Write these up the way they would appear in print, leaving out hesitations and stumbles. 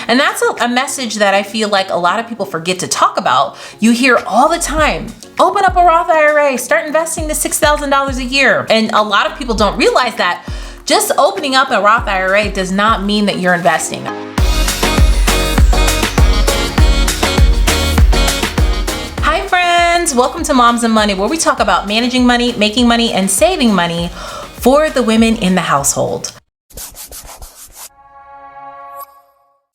And that's a message that I feel like a lot of people forget to talk about. You hear all the time, open up a Roth IRA, start investing to $6,000 a year. And a lot of people don't realize that just opening up a Roth IRA does not mean that you're investing. Hi friends, welcome to Moms and Money, where we talk about managing money, making money, and saving money for the women in the household.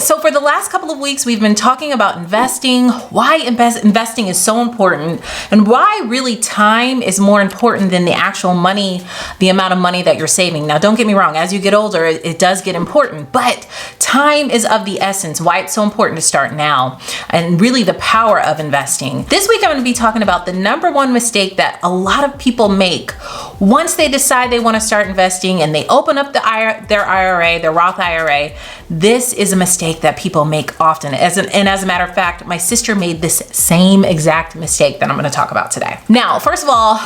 So for the last couple of weeks, we've been talking about investing, why investing is so important, and why really time is more important than the actual money, the amount of money that you're saving. Now, don't get me wrong, as you get older, it does get important, but time is of the essence, why it's so important to start now, and really the power of investing. This week, I'm going to be talking about the number one mistake that a lot of people make once they decide they want to start investing and they open up their IRA, their Roth IRA. This is a mistake that people make often. And as a matter of fact, my sister made this same exact mistake that I'm going to talk about today. Now, first of all,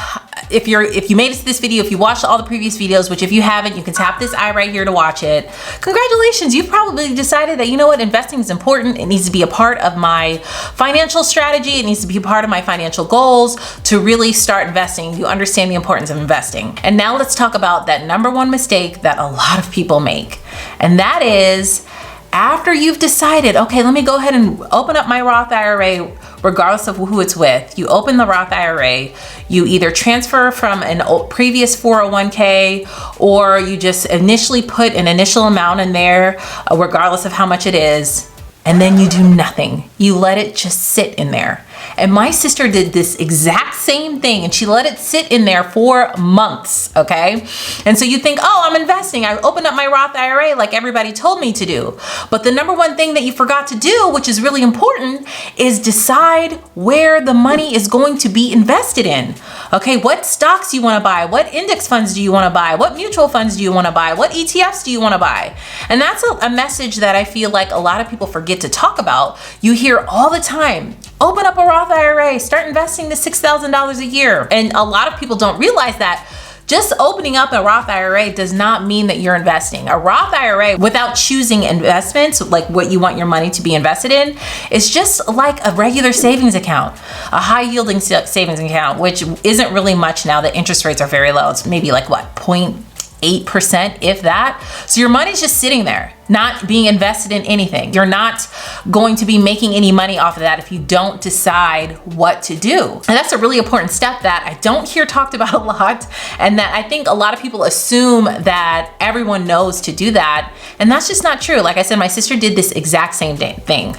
if you made it to this video, if you watched all the previous videos, which if you haven't, you can tap this eye right here to watch it. Congratulations, you've probably decided that, you know what, investing is important. It needs to be a part of my financial strategy. It needs to be a part of my financial goals to really start investing. You understand the importance of investing. And now let's talk about that number one mistake that a lot of people make. And that is, after you've decided, okay, let me go ahead and open up my Roth IRA, regardless of who it's with, you open the Roth IRA, you either transfer from an previous 401k, or you just initially put an initial amount in there, regardless of how much it is, and then you do nothing. You let it just sit in there. And my sister did this exact same thing, and she let it sit in there for months, okay? And so you think, oh, I'm investing. I opened up my Roth IRA like everybody told me to do. But the number one thing that you forgot to do, which is really important, is decide where the money is going to be invested in. Okay, what stocks do you want to buy? What index funds do you want to buy? What mutual funds do you want to buy? What ETFs do you want to buy? And that's a message that I feel like a lot of people forget to talk about. You hear all the time, open up a Roth IRA, start investing to $6,000 a year. And a lot of people don't realize that just opening up a Roth IRA does not mean that you're investing. A Roth IRA, without choosing investments, like what you want your money to be invested in, is just like a regular savings account, a high yielding savings account, which isn't really much now. The interest rates are very low. It's maybe like what, 0.8%, if that. So your money's just sitting there, not being invested in anything. You're not going to be making any money off of that if you don't decide what to do. And that's a really important step that I don't hear talked about a lot, and that I think a lot of people assume that everyone knows to do that. And that's just not true. Like I said, my sister did this exact same thing.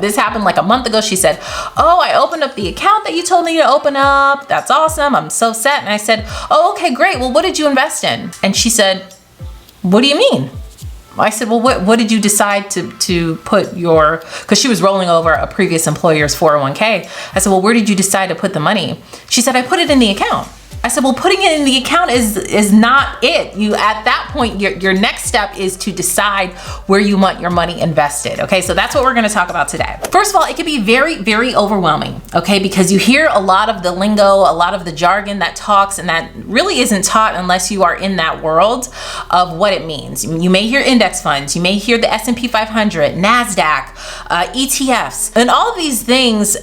This happened like a month ago. She said, oh, I opened up the account that you told me to open up. That's awesome. I'm so set. And I said, oh, okay, great. Well, what did you invest in? And she said, what do you mean? I said, well, what did you decide to put your, because she was rolling over a previous employer's 401k. I said, well, where did you decide to put the money? She said, I put it in the account. I said, well, putting it in the account is not it. You, at that point, your next step is to decide where you want your money invested. Okay, so that's what we're gonna talk about today. First of all, it can be very, very overwhelming, okay? Because you hear a lot of the lingo, a lot of the jargon that talks, and that really isn't taught unless you are in that world of what it means. You may hear index funds, you may hear the S&P 500, NASDAQ, ETFs, and all of these things,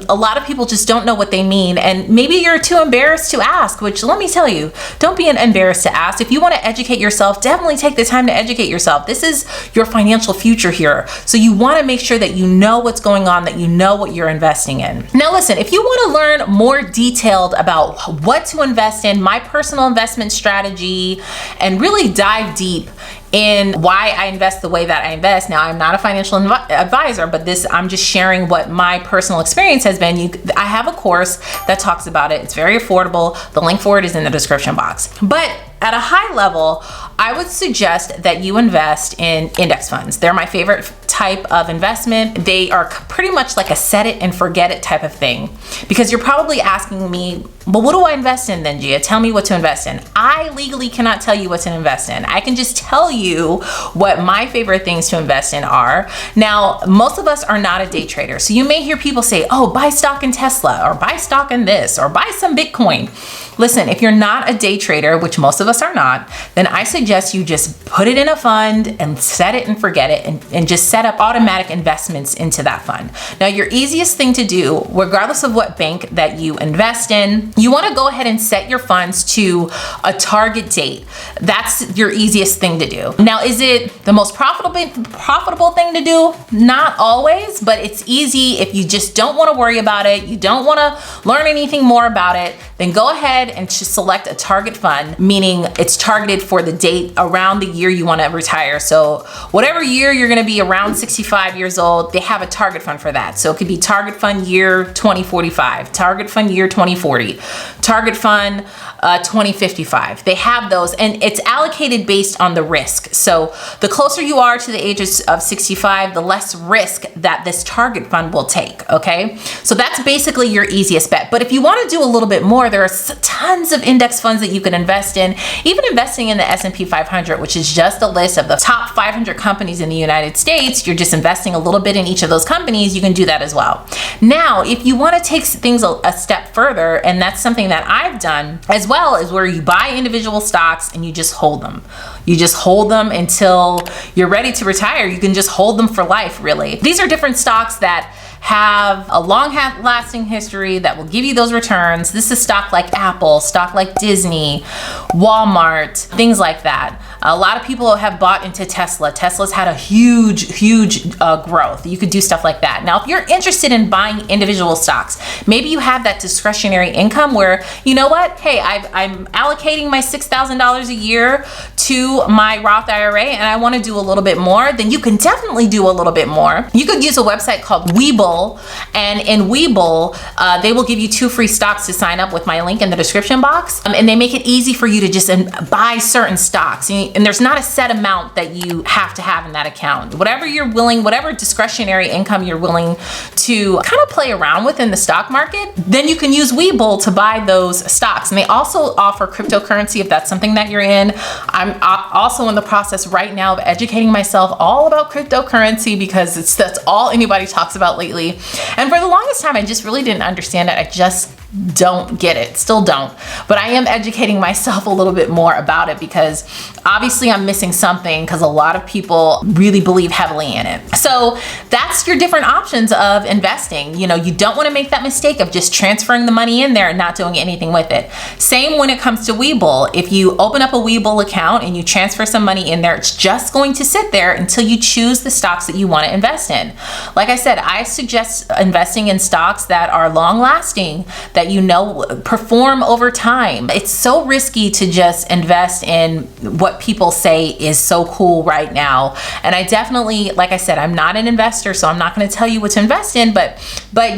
a lot of people just don't know what they mean, and maybe you're too embarrassed to ask. Which, let me tell you, don't be embarrassed to ask. If you want to educate yourself, definitely take the time to educate yourself. This is your financial future here. So you want to make sure that you know what's going on, that you know what you're investing in. Now listen, if you want to learn more detailed about what to invest in, my personal investment strategy, and really dive deep in why I invest the way that I invest. Now, I'm not a financial advisor, but I'm just sharing what my personal experience has been. I have a course that talks about it. It's very affordable. The link for it is in the description box. But at a high level, I would suggest that you invest in index funds. They're my favorite type of investment. They are pretty much like a set it and forget it type of thing. Because you're probably asking me, well, what do I invest in then, Gia? Tell me what to invest in. I legally cannot tell you what to invest in. I can just tell you what my favorite things to invest in are. Now, most of us are not a day trader. So you may hear people say, oh, buy stock in Tesla, or buy stock in this, or buy some Bitcoin. Listen, if you're not a day trader, which most of us are not, then I suggest suggest you just put it in a fund and set it and forget it, and just set up automatic investments into that fund. Now, your easiest thing to do, regardless of what bank that you invest in, you want to go ahead and set your funds to a target date. That's your easiest thing to do. Now, is it the most profitable thing to do? Not always, but it's easy. If you just don't want to worry about it, you don't want to learn anything more about it, then go ahead and just select a target fund, meaning it's targeted for the date around the year you want to retire. So whatever year you're going to be around 65 years old, they have a target fund for that. So it could be target fund year 2045, target fund year 2040, target fund 2055. They have those, and it's allocated based on the risk. So the closer you are to the ages of 65, the less risk that this target fund will take, okay? So that's basically your easiest bet. But if you want to do a little bit more, there are tons of index funds that you can invest in. Even investing in the S&P 500, which is just a list of the top 500 companies in the United States, you're just investing a little bit in each of those companies, you can do that as well. Now, if you want to take things a step further, and that's something that I've done as well, is where you buy individual stocks and you just hold them. You just hold them until you're ready to retire. You can just hold them for life, really. These are different stocks that have a long-lasting history that will give you those returns. This is stock like Apple, stock like Disney, Walmart, things like that. A lot of people have bought into Tesla. Tesla's had a huge growth. You could do stuff like that. Now, if you're interested in buying individual stocks, maybe you have that discretionary income where, you know what, hey, I'm allocating my $6,000 a year to my Roth IRA and I want to do a little bit more, then you can definitely do a little bit more. You could use a website called Webull, and in Webull, they will give you 2 free stocks to sign up with my link in the description box, and they make it easy for you to just buy certain stocks. And there's not a set amount that you have to have in that account. Whatever you're willing, whatever discretionary income you're willing to kind of play around with in the stock market, then you can use Webull to buy those stocks. And they also offer cryptocurrency if that's something that you're in. I'm also in the process right now of educating myself all about cryptocurrency because that's all anybody talks about lately. And for the longest time, I just really didn't understand it. I just don't get it, still don't. But I am educating myself a little bit more about it because obviously I'm missing something because a lot of people really believe heavily in it. So that's your different options of investing. You know, you don't want to make that mistake of just transferring the money in there and not doing anything with it. Same when it comes to Webull. If you open up a Webull account and you transfer some money in there, it's just going to sit there until you choose the stocks that you want to invest in. Like I said, I suggest investing in stocks that are long lasting, that you know perform over time. It's so risky to just invest in what people say is so cool right now. And I definitely, like I said, I'm not an investor, so I'm not going to tell you what to invest in, but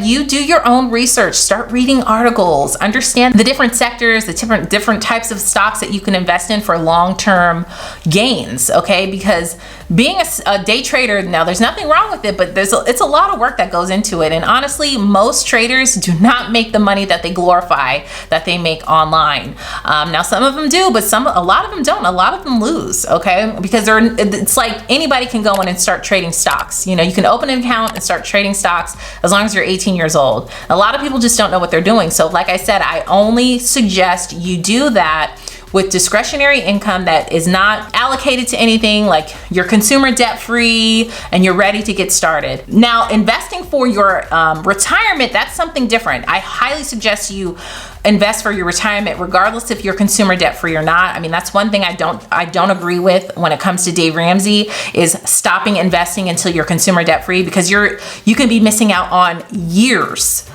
you do your own research, start reading articles, understand the different sectors, the different types of stocks that you can invest in for long-term gains, okay? Because being a day trader, now there's nothing wrong with it, but it's a lot of work that goes into it. And honestly, most traders do not make the money that they glorify that they make online. Now some of them do, but a lot of them don't. A lot of them lose, okay? Because it's like anybody can go in and start trading stocks. You know, you can open an account and start trading stocks as long as you're 18 years old. A lot of people just don't know what they're doing. So like I said, I only suggest you do that with discretionary income that is not allocated to anything, like you're consumer debt free and you're ready to get started. Now, investing for your retirement, that's something different. I highly suggest you invest for your retirement regardless if you're consumer debt free or not. I mean, that's one thing I don't agree with when it comes to Dave Ramsey, is stopping investing until you're consumer debt free, because you can be missing out on years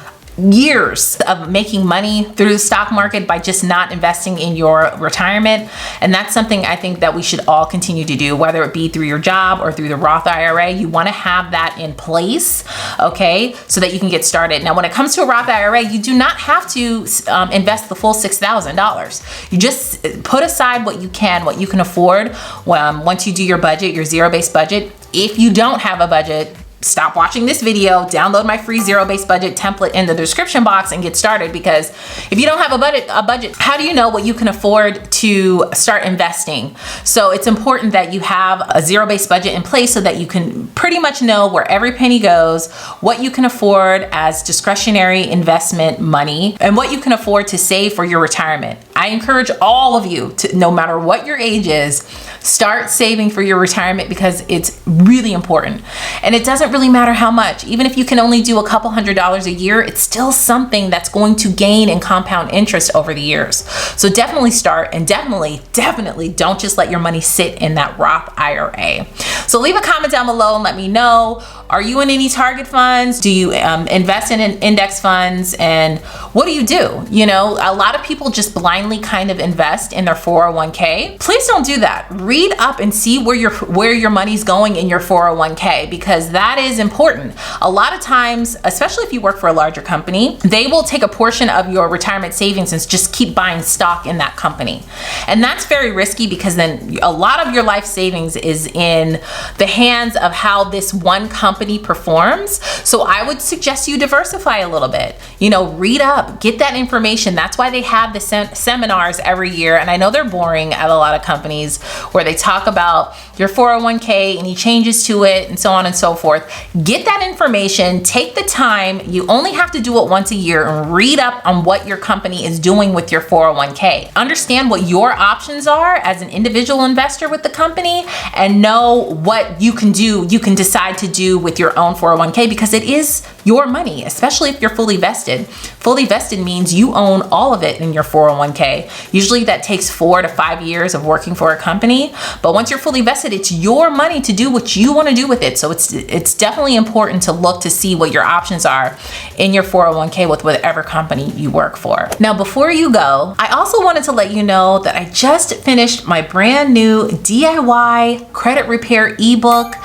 of making money through the stock market by just not investing in your retirement. And that's something I think that we should all continue to do, whether it be through your job or through the Roth IRA. You want to have that in place, okay, so that you can get started. Now, when it comes to a Roth IRA, you do not have to invest the full $6,000. You just put aside what you can afford. Once you do your budget, your zero-based budget. If you don't have a budget, stop watching this video, download my free zero-based budget template in the description box and get started. Because if you don't have a budget, how do you know what you can afford to start investing? So it's important that you have a zero-based budget in place so that you can pretty much know where every penny goes, what you can afford as discretionary investment money, and what you can afford to save for your retirement. I encourage all of you to, no matter what your age is, start saving for your retirement because it's really important. And it doesn't really matter how much. Even if you can only do a couple $100s a year, it's still something that's going to gain and compound interest over the years. So definitely start, and definitely don't just let your money sit in that Roth IRA. So leave a comment down below and let me know, are you in any target funds? Do you invest in index funds? And what do you do? You know, a lot of people just blindly kind of invest in their 401k. Please don't do that. Read up and see where your money's going in your 401k, because that is important. A lot of times, especially if you work for a larger company, they will take a portion of your retirement savings and just keep buying stock in that company. And that's very risky, because then a lot of your life savings is in the hands of how this one company performs. So I would suggest you diversify a little bit. You know, read up, get that information. That's why they have the seminars every year. And I know they're boring at a lot of companies, where they talk about your 401k, any changes to it, and so on and so forth. Get that information, take the time. You only have to do it once a year, and read up on what your company is doing with your 401k. Understand what your options are as an individual investor with the company, and know what you can do, you can decide to do with your own 401k, because it is your money, especially if you're fully vested. Fully vested means you own all of it in your 401k. Usually that takes 4 to 5 years of working for a company, but once you're fully vested, it's your money to do what you want to do with it. So it's definitely important to look to see what your options are in your 401k with whatever company you work for. Now, before you go, I also wanted to let you know that I just finished my brand new DIY credit repair ebook.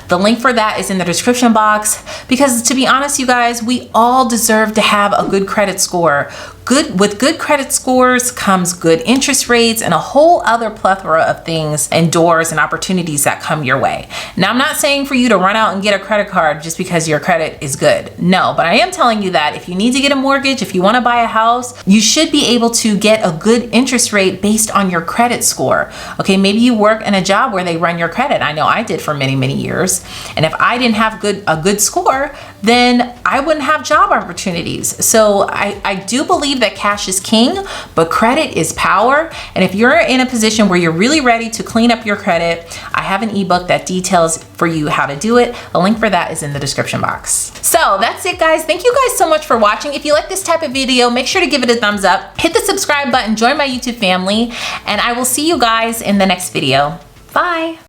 The link for that is in the description box, because to be honest, you guys, we all deserve to have a good credit score. With good credit scores comes good interest rates and a whole other plethora of things and doors and opportunities that come your way. Now, I'm not saying for you to run out and get a credit card just because your credit is good. No, but I am telling you that if you need to get a mortgage, if you want to buy a house, you should be able to get a good interest rate based on your credit score. Okay, maybe you work in a job where they run your credit. I know I did for many, many years. And if I didn't have a good score, then I wouldn't have job opportunities. So I do believe that cash is king, but credit is power. And if you're in a position where you're really ready to clean up your credit, I have an ebook that details for you how to do it. A link for that is in the description box. So that's it, guys. Thank you guys so much for watching. If you like this type of video, make sure to give it a thumbs up, hit the subscribe button, join my YouTube family, and I will see you guys in the next video. Bye.